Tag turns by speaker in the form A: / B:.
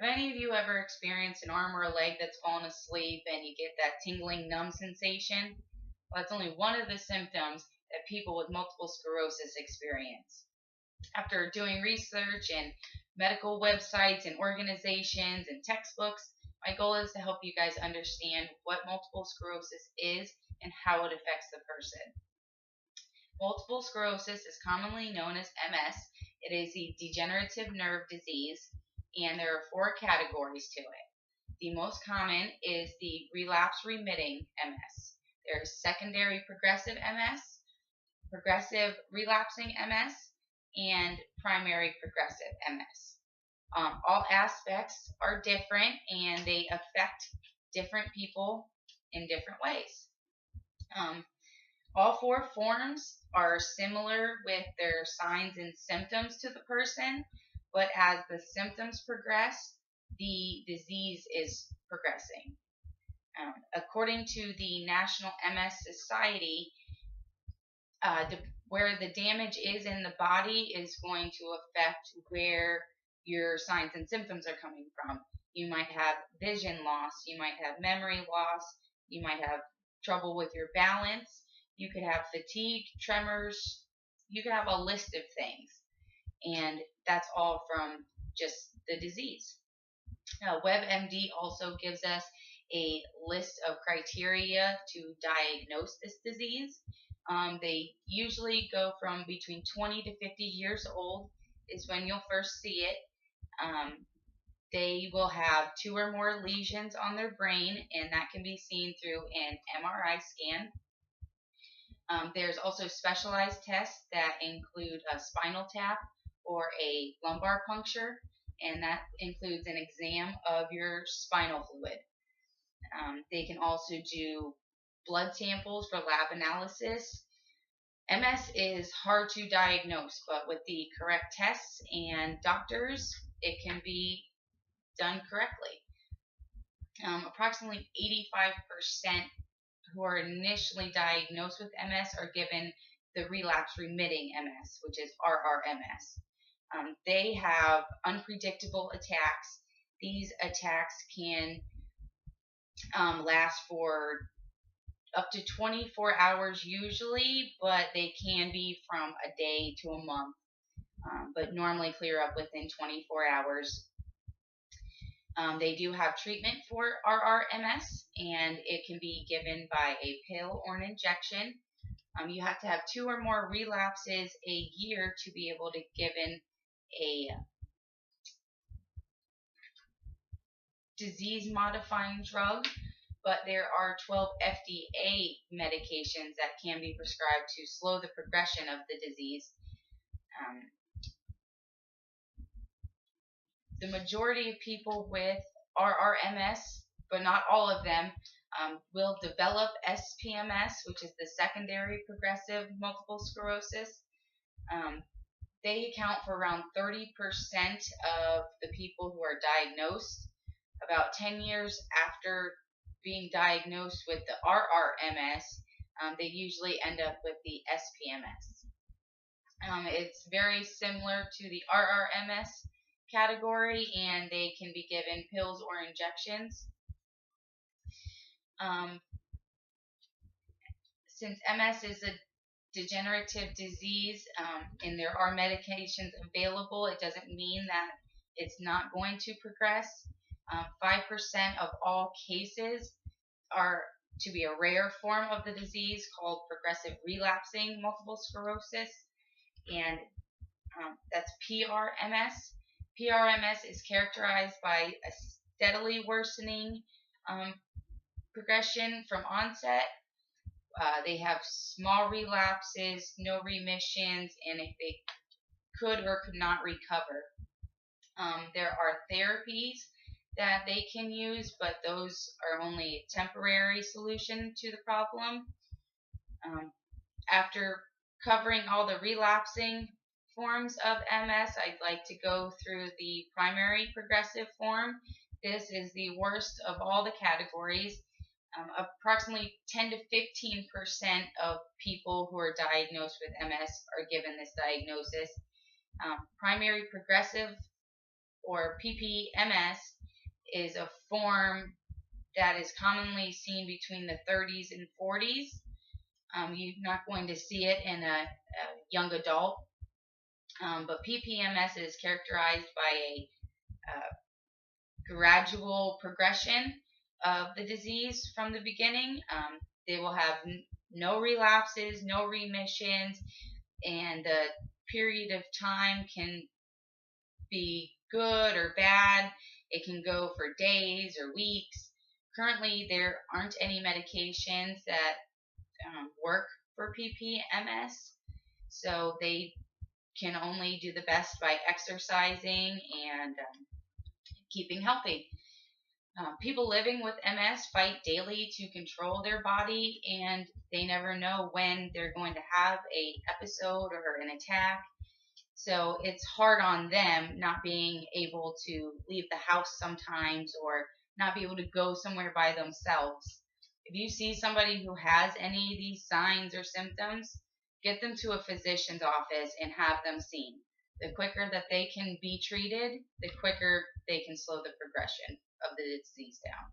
A: Have any of you ever experienced an arm or a leg that's fallen asleep and you get that tingling, numb sensation? Well, that's only one of the symptoms that people with multiple sclerosis experience. After doing research and medical websites and organizations and textbooks, my goal is to help you guys understand what multiple sclerosis is and how it affects the person. Multiple sclerosis is commonly known as MS. It is a degenerative nerve disease, and there are four categories to it. The most common is the relapse remitting MS. There's secondary progressive MS, progressive relapsing MS, and primary progressive MS. All aspects are different and they affect different people in different ways. All four forms are similar with their signs and symptoms to the person, but as the symptoms progress, the disease is progressing. According to the National MS Society, where the damage is in the body is going to affect where your signs and symptoms are coming from. You might have vision loss, you might have memory loss, you might have trouble with your balance, you could have fatigue, tremors, you could have a list of things. And that's all from just the disease. WebMD also gives us a list of criteria to diagnose this disease. They usually go from between 20 to 50 years old is when you'll first see it. They will have 2 or more lesions on their brain, and that can be seen through an MRI scan. There's also specialized tests that include a spinal tap or a lumbar puncture, and that includes an exam of your spinal fluid. They can also do blood samples for lab analysis. MS is hard to diagnose, but with the correct tests and doctors, it can be done correctly. Approximately 85% who are initially diagnosed with MS are given the relapse remitting MS, which is RRMS. They have unpredictable attacks. These attacks can last for up to 24 hours usually, but they can be from a day to a month, but normally clear up within 24 hours. They do have treatment for RRMS, and it can be given by a pill or an injection. You have to have 2 or more relapses a year to be able to given a disease-modifying drug, but there are 12 FDA medications that can be prescribed to slow the progression of the disease. The majority of people with RRMS, but not all of them, will develop SPMS, which is the secondary progressive multiple sclerosis. They account for around 30% of the people who are diagnosed. About 10 years after being diagnosed with the RRMS, they usually end up with the SPMS. It's very similar to the RRMS category, and they can be given pills or injections. Since MS is a degenerative disease and there are medications available, it doesn't mean that it's not going to progress. 5% of all cases are to be a rare form of the disease called progressive relapsing multiple sclerosis, and that's PRMS. PRMS is characterized by a steadily worsening progression from onset. They have small relapses, no remissions, and if they could or could not recover. There are therapies that they can use, but those are only a temporary solution to the problem. After covering all the relapsing forms of MS, I'd like to go through the primary progressive form. This is the worst of all the categories. Approximately 10 to 15% of people who are diagnosed with MS are given this diagnosis. Primary progressive or PPMS is a form that is commonly seen between the 30s and 40s. You're not going to see it in a young adult, but PPMS is characterized by a gradual progression of the disease from the beginning. They will have no relapses, no remissions, and the period of time can be good or bad. It can go for days or weeks. Currently, there aren't any medications that work for PPMS, so they can only do the best by exercising and keeping healthy. People living with MS fight daily to control their body, and they never know when they're going to have a episode or an attack. So it's hard on them not being able to leave the house sometimes or not be able to go somewhere by themselves. If you see somebody who has any of these signs or symptoms, get them to a physician's office and have them seen. The quicker that they can be treated, the quicker they can slow the progression of the disease down.